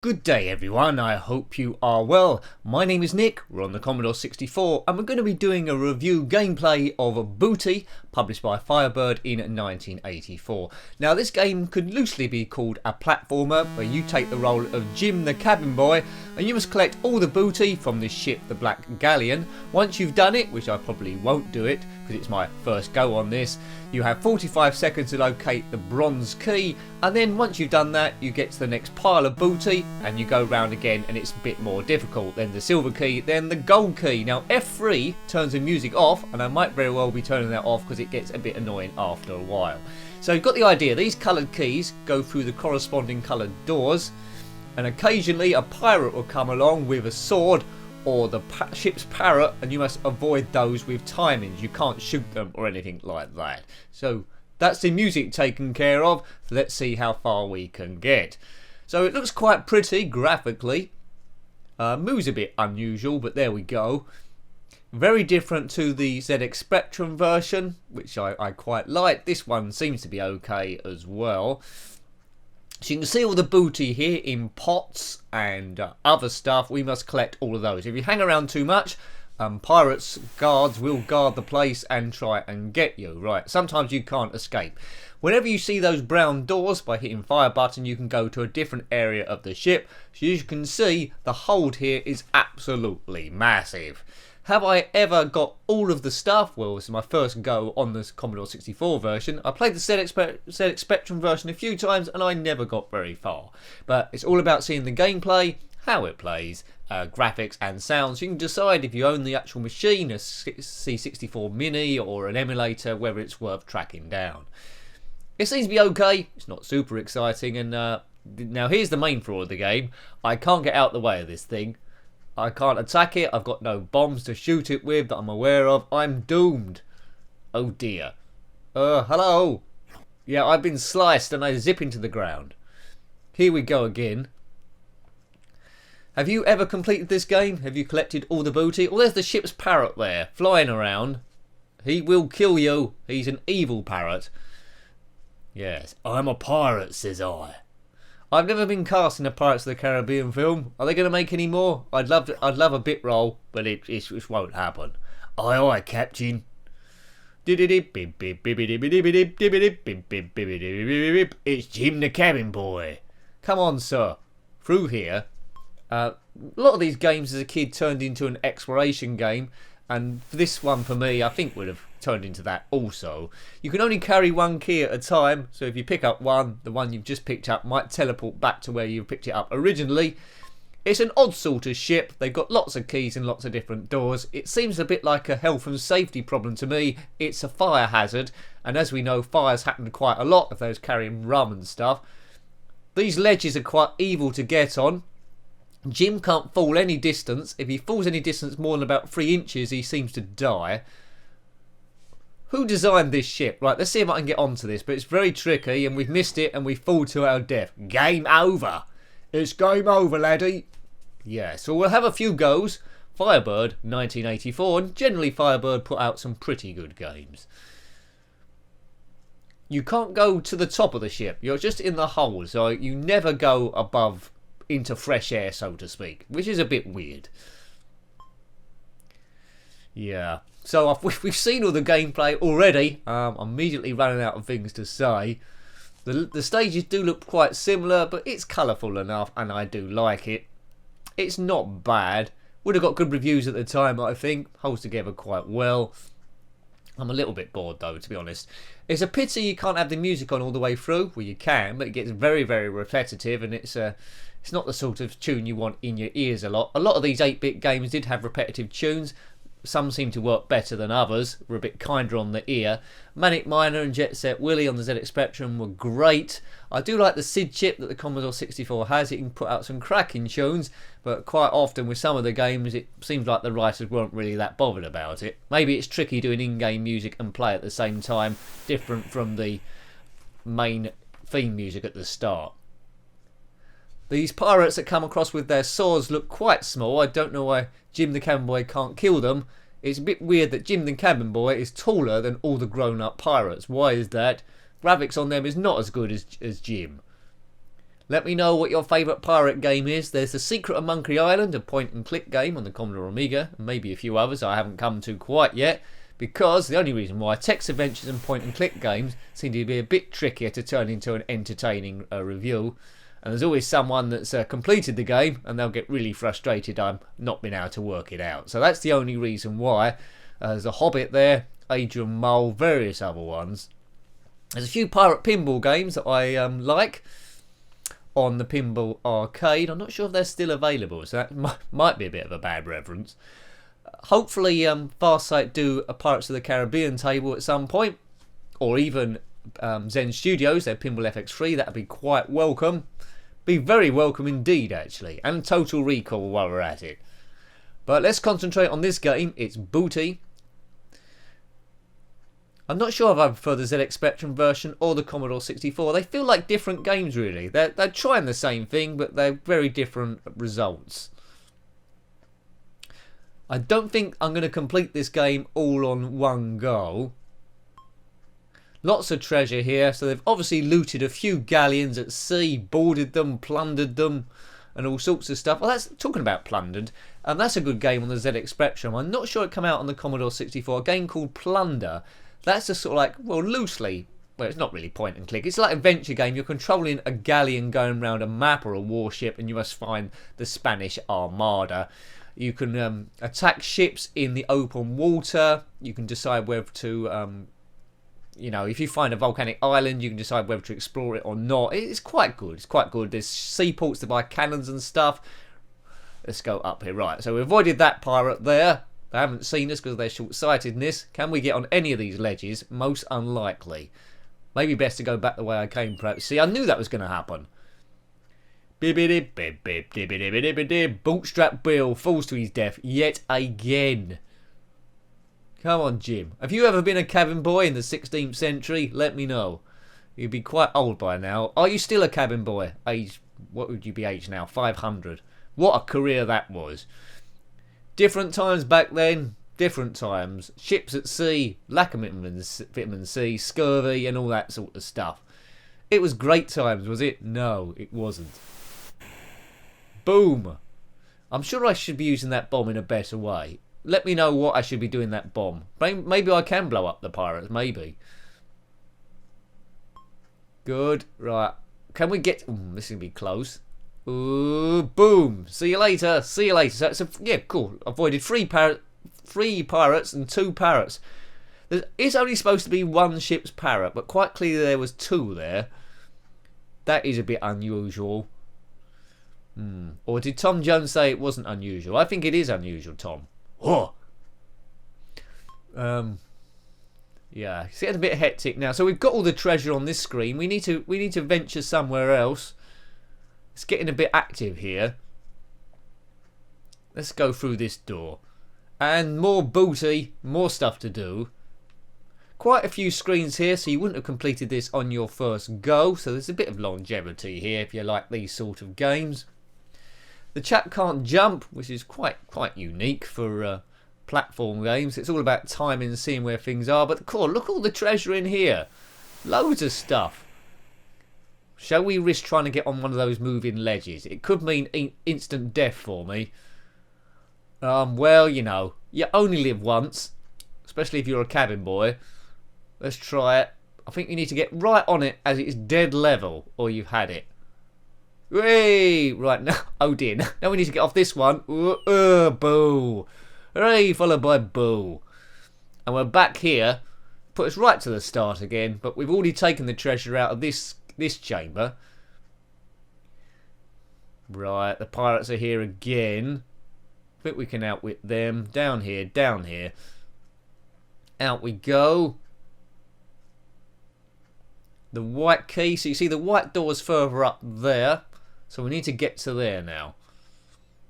Good day everyone, I hope you are well. My name is Nick, we're on the Commodore 64 and we're going to be doing a review gameplay of Booty, published by Firebird in 1984. Now this game could loosely be called a platformer where you take the role of Jim the cabin boy and you must collect all the booty from this ship, the Black Galleon. Once you've done it, which I probably won't do it because it's my first go on this, you have 45 seconds to locate the bronze key, and then once you've done that you get to the next pile of booty and you go round again and it's a bit more difficult. Then the silver key, then the gold key. Now F3 turns the music off, and I might very well be turning that off because it gets a bit annoying after a while. So you've got the idea, these coloured keys go through the corresponding coloured doors, and occasionally a pirate will come along with a sword or the ship's parrot, and you must avoid those with timings. You can't shoot them or anything like that. So that's the music taken care of. Let's see how far we can get. So it looks quite pretty graphically. Moves a bit unusual, but there we go. Very different to the ZX Spectrum version, which I quite like. This one seems to be okay as well. So you can see all the booty here in pots and other stuff. We must collect all of those. If you hang around too much, pirates, guards will guard the place and try and get you. Right, sometimes you can't escape. Whenever you see those brown doors, by hitting fire button you can go to a different area of the ship. So as you can see, the hold here is absolutely massive. Have I ever got all of the stuff? Well, this is my first go on this Commodore 64 version. I played the ZX Spectrum version a few times and I never got very far. But it's all about seeing the gameplay, how it plays, graphics and sounds. You can decide if you own the actual machine, a C64 Mini or an emulator, whether it's worth tracking down. It seems to be okay. It's not super exciting. And now here's the main flaw of the game. I can't get out the way of this thing. I can't attack it. I've got no bombs to shoot it with that I'm aware of. I'm doomed. Oh dear. Hello. Yeah, I've been sliced and I zip into the ground. Here we go again. Have you ever completed this game? Have you collected all the booty? Oh, there's the ship's parrot there, flying around. He will kill you. He's an evil parrot. Yes, I'm a pirate, says I. I've never been cast in a Pirates of the Caribbean film. Are they going to make any more? I'd love a bit role, but it won't happen. Aye aye, Captain. It's Jim the cabin boy. Come on, sir. Through here. A lot of these games as a kid turned into an exploration game, and this one for me I think would have turned into that also. You can only carry one key at a time, so if you pick up one, the one you've just picked up might teleport back to where you picked it up originally. It's an odd sort of ship. They've got lots of keys and lots of different doors. It seems a bit like a health and safety problem to me. It's a fire hazard, and as we know, fires happen quite a lot if those carrying rum and stuff. These ledges are quite evil to get on. Jim can't fall any distance. If he falls any distance more than about 3 inches, he seems to die. Who designed this ship? Right, let's see if I can get onto this, but it's very tricky and we've missed it and we fall to our death. Game over. It's game over, laddie. Yeah, so we'll have a few goes. Firebird, 1984, and generally Firebird put out some pretty good games. You can't go to the top of the ship. You're just in the hold, so you never go above into fresh air, so to speak, which is a bit weird. Yeah, so we've seen all the gameplay already. I'm immediately running out of things to say. The stages do look quite similar, but it's colourful enough and I do like it. It's not bad. Would have got good reviews at the time, I think. Holds together quite well. I'm a little bit bored though, to be honest. It's a pity you can't have the music on all the way through. Well, you can, but it gets very, very repetitive, and it's not the sort of tune you want in your ears a lot. A lot of these 8-bit games did have repetitive tunes. Some seem to work better than others. Were a bit kinder on the ear. Manic Miner and Jet Set Willy on the ZX Spectrum were great. I do like the SID chip that the Commodore 64 has. It can put out some cracking tunes, but quite often with some of the games it seems like the writers weren't really that bothered about it. Maybe it's tricky doing in-game music and play at the same time, different from the main theme music at the start. These pirates that come across with their swords look quite small. I don't know why Jim the cabin boy can't kill them. It's a bit weird that Jim the cabin boy is taller than all the grown-up pirates. Why is that? Graphics on them is not as good as Jim. Let me know what your favourite pirate game is. There's The Secret of Monkey Island, a point-and-click game on the Commodore Amiga, and maybe a few others I haven't come to quite yet, because the only reason why text adventures and point-and-click games seem to be a bit trickier to turn into an entertaining review. And there's always someone that's completed the game, and they'll get really frustrated I'm not being able to work it out. So that's the only reason why. There's a Hobbit there, Adrian Mole, various other ones. There's a few pirate pinball games that I like on the Pinball Arcade. I'm not sure if they're still available, so that might be a bit of a bad reference. Hopefully Farsight do a Pirates of the Caribbean table at some point, or even Zen Studios, their Pinball FX3. That would be quite welcome. Be very welcome indeed, actually. And Total Recall while we're at it. But let's concentrate on this game. It's Booty. I'm not sure if I prefer the ZX Spectrum version or the Commodore 64. They feel like different games, really. They're trying the same thing, but they're very different results. I don't think I'm going to complete this game all on one go. Lots of treasure here. So they've obviously looted a few galleons at sea, boarded them, plundered them, and all sorts of stuff. Well, that's talking about plundered. That's a good game on the ZX Spectrum. I'm not sure it came out on the Commodore 64. A game called Plunder. That's a sort of like, well, loosely, well, it's not really point and click. It's like an adventure game. You're controlling a galleon going around a map or a warship, and you must find the Spanish Armada. You can attack ships in the open water. You can decide whether to, you know, if you find a volcanic island, you can decide whether to explore it or not. It's quite good. It's quite good. There's seaports to buy cannons and stuff. Let's go up here. Right, so we avoided that pirate there. They haven't seen us because of their short-sightedness. Can we get on any of these ledges? Most unlikely. Maybe best to go back the way I came, perhaps. See, I knew that was going to happen. Bootstrap Bill falls to his death yet again. Come on, Jim. Have you ever been a cabin boy in the 16th century? Let me know. You'd be quite old by now. Are you still a cabin boy? Age, what would you be aged now? 500. What a career that was. Different times back then, different times. Ships at sea, lack of vitamin C, scurvy and all that sort of stuff. It was great times, was it? No, it wasn't. Boom. I'm sure I should be using that bomb in a better way. Let me know what I should be doing that bomb. Maybe I can blow up the pirates, maybe. Good, right. Can we get... this is going to be close. Ooh, boom. See you later. See you later. So yeah, cool. Avoided three pirates and 2 parrots. There is only supposed to be 1 ship's parrot, but quite clearly there was 2 there. That is a bit unusual. Or did Tom Jones say it wasn't unusual? I think it is unusual, Tom. Oh. Yeah, it's getting a bit hectic now. So we've got all the treasure on this screen. We need to venture somewhere else. It's getting a bit active here. Let's go through this door. And more booty, more stuff to do. Quite a few screens here, so you wouldn't have completed this on your first go. So there's a bit of longevity here if you like these sort of games. The chap can't jump, which is quite unique for platform games. It's all about timing and seeing where things are. But cool, look all the treasure in here. Loads of stuff. Shall we risk trying to get on one of those moving ledges? It could mean instant death for me. Well, you know, you only live once, especially if you're a cabin boy. Let's try it. I think you need to get right on it as it's dead level, or you've had it. Hooray! Right, now, oh dear, now we need to get off this one. Boo! Hooray, followed by boo. And we're back here. Put us right to the start again, but we've already taken the treasure out of this chamber. Right, the pirates are here again. I think we can outwit them. Down here, down here. Out we go. The white key. So you see the white door's further up there. So we need to get to there now.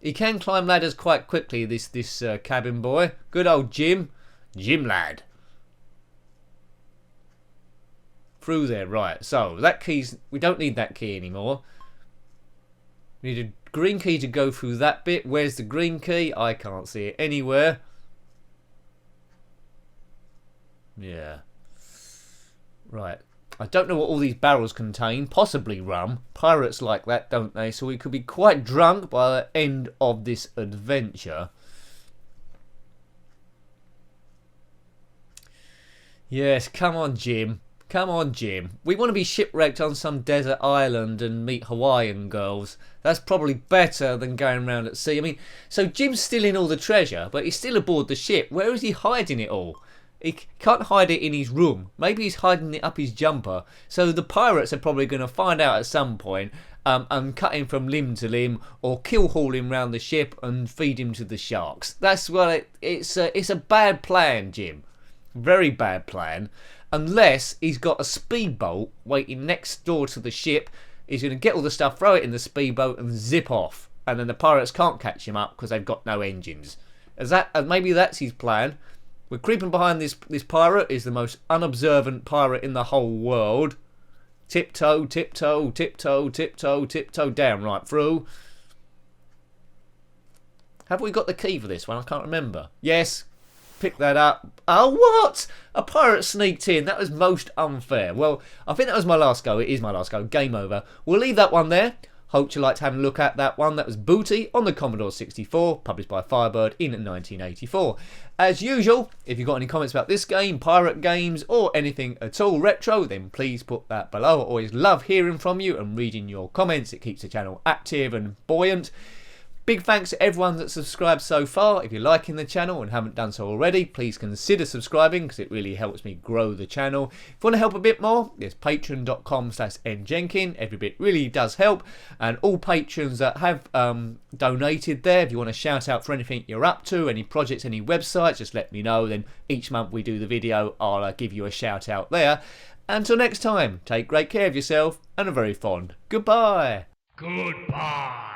He can climb ladders quite quickly, this cabin boy. Good old Jim. Jim lad. Through there, right. So that key's... we don't need that key anymore. We need a green key to go through that bit. Where's the green key? I can't see it anywhere. Yeah. Right. I don't know what all these barrels contain. Possibly rum. Pirates like that, don't they? So we could be quite drunk by the end of this adventure. Yes, come on, Jim. Come on, Jim. We want to be shipwrecked on some desert island and meet Hawaiian girls. That's probably better than going around at sea. I mean, so Jim's stealing all the treasure, but he's still aboard the ship. Where is he hiding it all? He can't hide it in his room. Maybe he's hiding it up his jumper. So the pirates are probably going to find out at some point and cut him from limb to limb, or kill haul him round the ship and feed him to the sharks. That's what it's a bad plan, Jim. Very bad plan. Unless he's got a speedboat waiting next door to the ship. He's going to get all the stuff, throw it in the speedboat and zip off. And then the pirates can't catch him up because they've got no engines. Maybe that's his plan. We're creeping behind this pirate. Is the most unobservant pirate in the whole world. Tiptoe, tiptoe, tiptoe, tiptoe, tiptoe down right through. Have we got the key for this one? I can't remember. Yes. Pick that up. Oh, what? A pirate sneaked in. That was most unfair. Well, I think that was my last go. It is my last go. Game over. We'll leave that one there. Hope you liked having a look at that one. That was Booty on the Commodore 64, published by Firebird in 1984. As usual, if you've got any comments about this game, pirate games, or anything at all retro, then please put that below. I always love hearing from you and reading your comments. It keeps the channel active and buoyant. Big thanks to everyone that's subscribed so far. If you're liking the channel and haven't done so already, please consider subscribing because it really helps me grow the channel. If you want to help a bit more, there's patreon.com/njenkin. Every bit really does help. And all patrons that have donated there, if you want to shout out for anything you're up to, any projects, any websites, just let me know. Then each month we do the video, I'll give you a shout out there. Until next time, take great care of yourself and a very fond goodbye. Goodbye.